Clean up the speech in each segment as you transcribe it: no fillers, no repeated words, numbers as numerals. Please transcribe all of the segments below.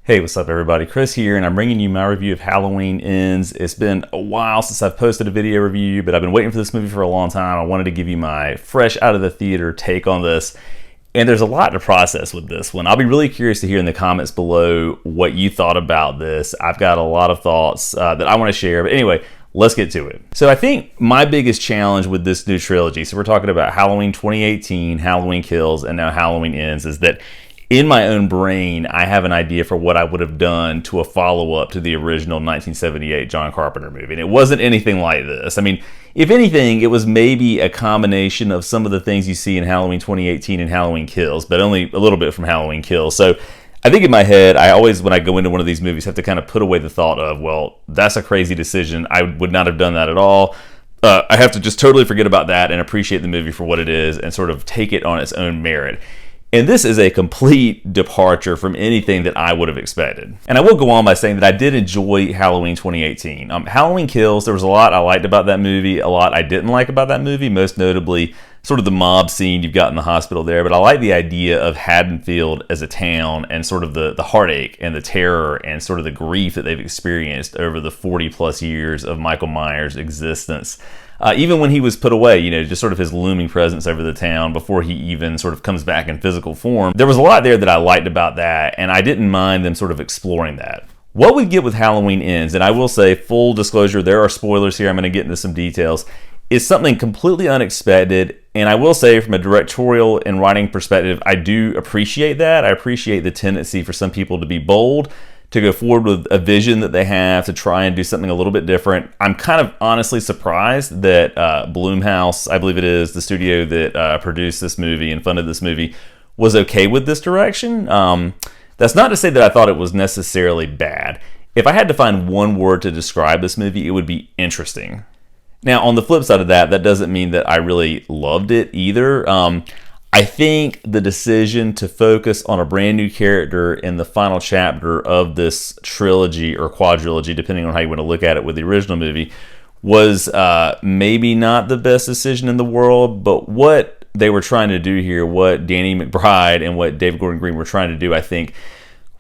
Hey, what's up everybody? Chris here, and I'm bringing you my review of Halloween Ends. It's been a while since I've posted a video review, but I've been waiting for this movie for a long time. I wanted to give you my fresh out of the theater take on this. And there's a lot to process with this one. I'll be really curious to hear in the comments below what you thought about this. I've got a lot of thoughts that I want to share, but anyway, let's get to it. So I think my biggest challenge with this new trilogy, so we're talking about Halloween 2018, Halloween Kills, and now Halloween Ends, is that in my own brain, I have an idea for what I would have done to a follow-up to the original 1978 John Carpenter movie. And it wasn't anything like this. I mean, if anything, it was maybe a combination of some of the things you see in Halloween 2018 and Halloween Kills, but only a little bit from Halloween Kills. So I think in my head, I always, when I go into one of these movies, have to kind of put away the thought of, well, that's a crazy decision. I would not have done that at all. I have to just totally forget about that and appreciate the movie for what it is and sort of take it on its own merit. And this is a complete departure from anything that I would have expected. And I will go on by saying that I did enjoy Halloween 2018. Halloween Kills, there was a lot I liked about that movie, a lot I didn't like about that movie, most notably sort of the mob scene you've got in the hospital there. But I like the idea of Haddonfield as a town and sort of the heartache and the terror and sort of the grief that they've experienced over the 40 plus years of Michael Myers' existence. Even when he was put away, you know, just sort of his looming presence over the town before he even sort of comes back in physical form. There was a lot there that I liked about that, and I didn't mind them sort of exploring that. What we get with Halloween Ends, and I will say, full disclosure, there are spoilers here, I'm going to get into some details, is something completely unexpected, and I will say from a directorial and writing perspective, I do appreciate that. I appreciate the tendency for some people to be bold, to go forward with a vision that they have, to try and do something a little bit different. I'm kind of honestly surprised that Blumhouse, I believe it is, the studio that produced this movie and funded this movie, was okay with this direction. That's not to say that I thought it was necessarily bad. If I had to find one word to describe this movie, it would be interesting. Now, on the flip side of that, that doesn't mean that I really loved it either. I think the decision to focus on a brand new character in the final chapter of this trilogy or quadrilogy, depending on how you want to look at it with the original movie, was maybe not the best decision in the world, but what they were trying to do here, what Danny McBride and what David Gordon Green were trying to do, I think,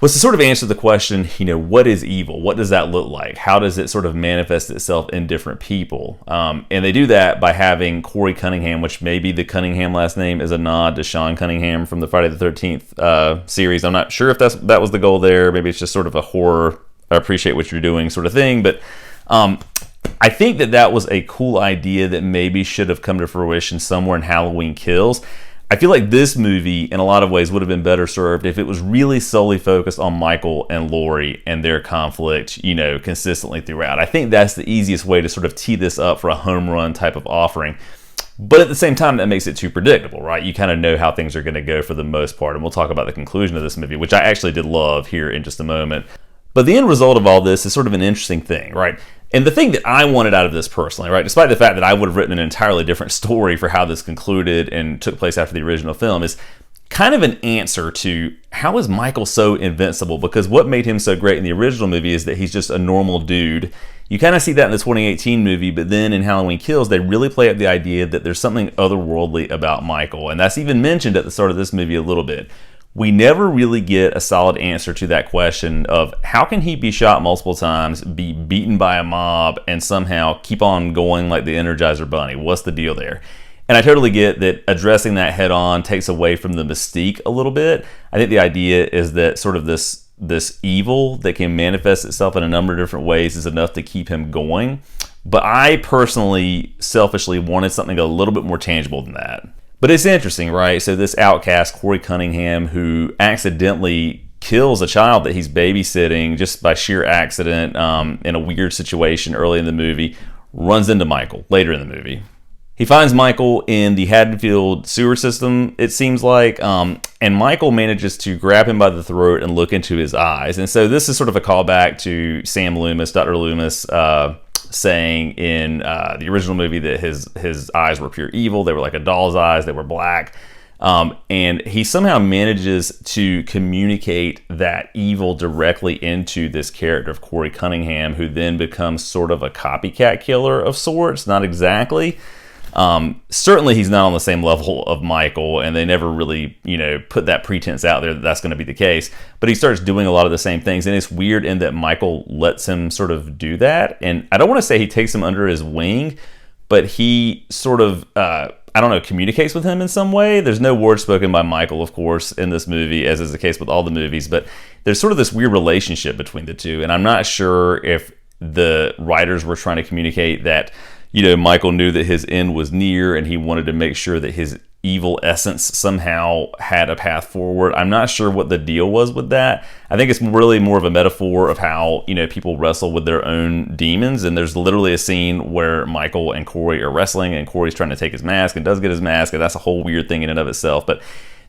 was to sort of answer the question, you know, what is evil? What does that look like? How does it sort of manifest itself in different people? And they do that by having Corey Cunningham, which maybe the Cunningham last name is a nod to Sean Cunningham from the Friday the 13th series. I'm not sure if that was the goal there. Maybe it's just sort of a horror, I appreciate what you're doing sort of thing. But I think that was a cool idea that maybe should have come to fruition somewhere in Halloween Kills. I feel like this movie, in a lot of ways, would have been better served if it was really solely focused on Michael and Laurie and their conflict, you know, consistently throughout. I think that's the easiest way to sort of tee this up for a home run type of offering. But at the same time, that makes it too predictable, right? You kind of know how things are going to go for the most part. And we'll talk about the conclusion of this movie, which I actually did love here in just a moment. But the end result of all this is sort of an interesting thing, right? And the thing that I wanted out of this personally, right, despite the fact that I would have written an entirely different story for how this concluded and took place after the original film, is kind of an answer to how is Michael so invincible? Because what made him so great in the original movie is that he's just a normal dude. You kind of see that in the 2018 movie, but then in Halloween Kills, they really play up the idea that there's something otherworldly about Michael. And that's even mentioned at the start of this movie a little bit. We never really get a solid answer to that question of how can he be shot multiple times, be beaten by a mob, and somehow keep on going like the Energizer Bunny? What's the deal there? And I totally get that addressing that head on takes away from the mystique a little bit. I think the idea is that sort of this evil that can manifest itself in a number of different ways is enough to keep him going. But I personally, selfishly, wanted something a little bit more tangible than that. But it's interesting, right? So this outcast, Corey Cunningham, who accidentally kills a child that he's babysitting just by sheer accident in a weird situation early in the movie, runs into Michael later in the movie. He finds Michael in the Haddonfield sewer system, it seems like, and Michael manages to grab him by the throat and look into his eyes. And so this is sort of a callback to Sam Loomis, Dr. Loomis, saying in the original movie that his eyes were pure evil. They were like a doll's eyes. They were black. And he somehow manages to communicate that evil directly into this character of Corey Cunningham, who then becomes sort of a copycat killer of sorts. Not exactly. Certainly he's not on the same level of Michael, and they never really, put that pretense out there that that's going to be the case. But he starts doing a lot of the same things, and it's weird in that Michael lets him sort of do that. And I don't want to say he takes him under his wing, but he sort of, communicates with him in some way. There's no word spoken by Michael, of course, in this movie, as is the case with all the movies, but there's sort of this weird relationship between the two, and I'm not sure if the writers were trying to communicate that, Michael knew that his end was near and he wanted to make sure that his evil essence somehow had a path forward. I'm not sure what the deal was with that. I think it's really more of a metaphor of how, people wrestle with their own demons. And there's literally a scene where Michael and Corey are wrestling and Corey's trying to take his mask and does get his mask. And that's a whole weird thing in and of itself. But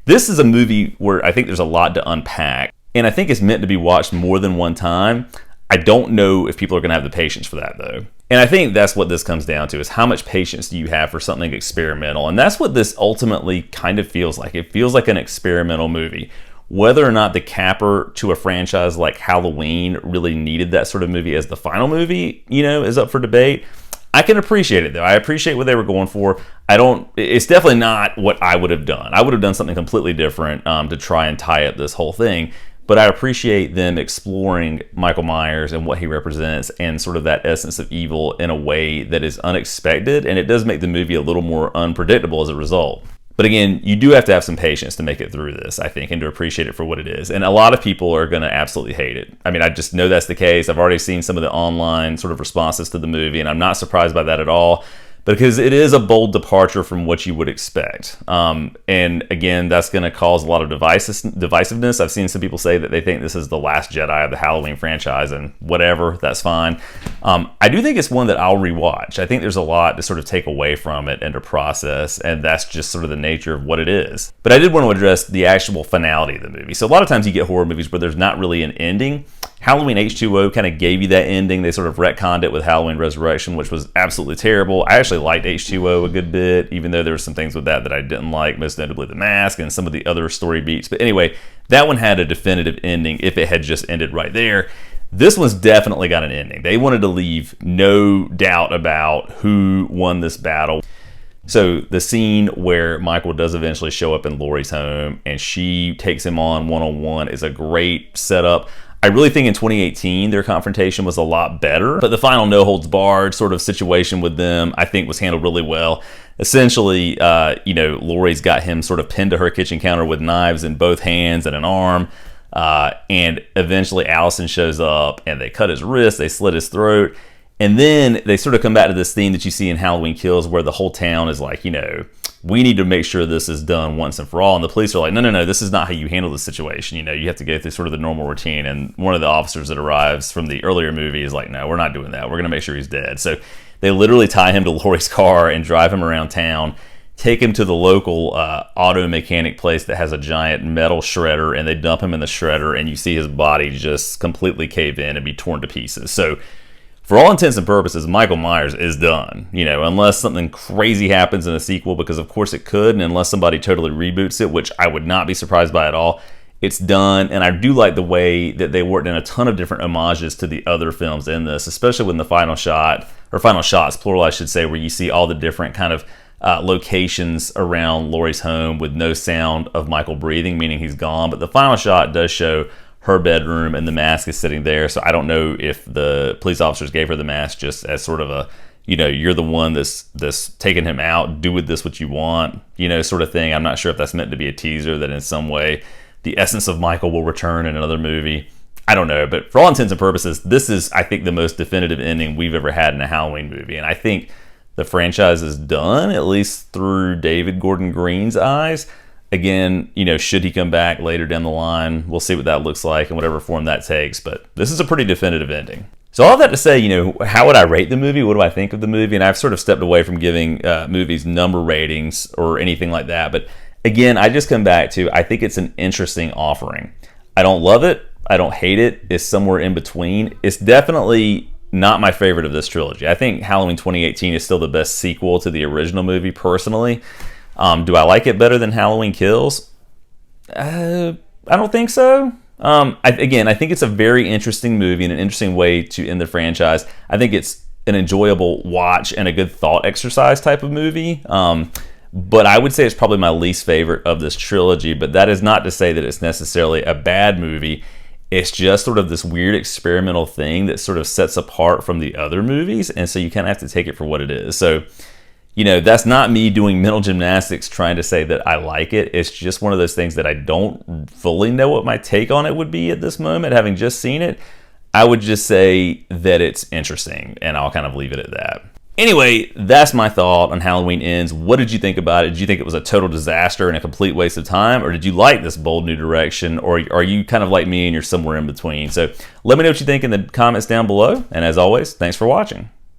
this is a movie where I think there's a lot to unpack. And I think it's meant to be watched more than one time. I don't know if people are going to have the patience for that, though. And I think that's what this comes down to, is how much patience do you have for something experimental? And that's what this ultimately kind of feels like. It feels like an experimental movie. Whether or not the capper to a franchise like Halloween really needed that sort of movie as the final movie, is up for debate. I can appreciate it, though. I appreciate what they were going for. It's definitely not what I would have done. I would have done something completely different to try and tie up this whole thing. But I appreciate them exploring Michael Myers and what he represents and sort of that essence of evil in a way that is unexpected. And it does make the movie a little more unpredictable as a result. But again, you do have to have some patience to make it through this, I think, and to appreciate it for what it is. And a lot of people are going to absolutely hate it. I mean, I just know that's the case. I've already seen some of the online sort of responses to the movie, and I'm not surprised by that at all, because it is a bold departure from what you would expect. And again, that's going to cause a lot of divisiveness. I've seen some people say that they think this is the last Jedi of the Halloween franchise, and whatever, that's fine. I do think it's one that I'll rewatch. I think there's a lot to sort of take away from it and to process, and that's just sort of the nature of what it is. But I did want to address the actual finality of the movie. So a lot of times you get horror movies where there's not really an ending. Halloween H2O kind of gave you that ending. They sort of retconned it with Halloween Resurrection, which was absolutely terrible. I actually liked H2O a good bit, even though there were some things with that I didn't like, most notably the mask and some of the other story beats. But anyway, that one had a definitive ending if it had just ended right there. This one's definitely got an ending. They wanted to leave no doubt about who won this battle. So the scene where Michael does eventually show up in Laurie's home and she takes him on one-on-one is a great setup. I really think in 2018 their confrontation was a lot better, but the final no-holds-barred sort of situation with them I think was handled really well. Essentially, Laurie's got him sort of pinned to her kitchen counter with knives in both hands and an arm, and eventually Allison shows up and they cut his wrist, they slit his throat, and then they sort of come back to this theme that you see in Halloween Kills where the whole town is like, we need to make sure this is done once and for all. And the police are like, no, this is not how you handle the situation. You have to go through sort of the normal routine. And one of the officers that arrives from the earlier movie is like, no, we're not doing that. We're going to make sure he's dead. So they literally tie him to Laurie's car and drive him around town, take him to the local auto mechanic place that has a giant metal shredder, and they dump him in the shredder, and you see his body just completely cave in and be torn to pieces. So for all intents and purposes, Michael Myers is done, unless something crazy happens in a sequel, because of course it could, and unless somebody totally reboots it, which I would not be surprised by at all, it's done. And I do like the way that they worked in a ton of different homages to the other films in this, especially when the final shot, or final shots, plural I should say, where you see all the different kind of locations around Laurie's home with no sound of Michael breathing, meaning he's gone. But the final shot does show her bedroom and the mask is sitting there. So I don't know if the police officers gave her the mask just as sort of a, you're the one that's taking him out, do with this what you want, sort of thing. I'm not sure if that's meant to be a teaser that in some way the essence of Michael will return in another movie. I don't know, but for all intents and purposes, this is, I think, the most definitive ending we've ever had in a Halloween movie. And I think the franchise is done, at least through David Gordon Green's eyes. Again, should he come back later down the line, we'll see what that looks like and whatever form that takes. But this is a pretty definitive ending. So all that to say, how would I rate the movie? What do I think of the movie? And I've sort of stepped away from giving movies number ratings or anything like that. But again, I just come back to, I think it's an interesting offering. I don't love it. I don't hate it. It's somewhere in between. It's definitely not my favorite of this trilogy. I think Halloween 2018 is still the best sequel to the original movie, personally. Do I like it better than Halloween Kills? I don't think so. I think it's a very interesting movie and an interesting way to end the franchise. I think it's an enjoyable watch and a good thought exercise type of movie. But I would say it's probably my least favorite of this trilogy, but that is not to say that it's necessarily a bad movie. It's just sort of this weird experimental thing that sort of sets apart from the other movies, and so you kind of have to take it for what it is. So, you know, that's not me doing mental gymnastics trying to say that I like it. It's just one of those things that I don't fully know what my take on it would be at this moment, having just seen it. I would just say that it's interesting, and I'll kind of leave it at that. Anyway, that's my thought on Halloween Ends. What did you think about it? Did you think it was a total disaster and a complete waste of time? Or did you like this bold new direction? Or are you kind of like me and you're somewhere in between? So let me know what you think in the comments down below. And as always, thanks for watching.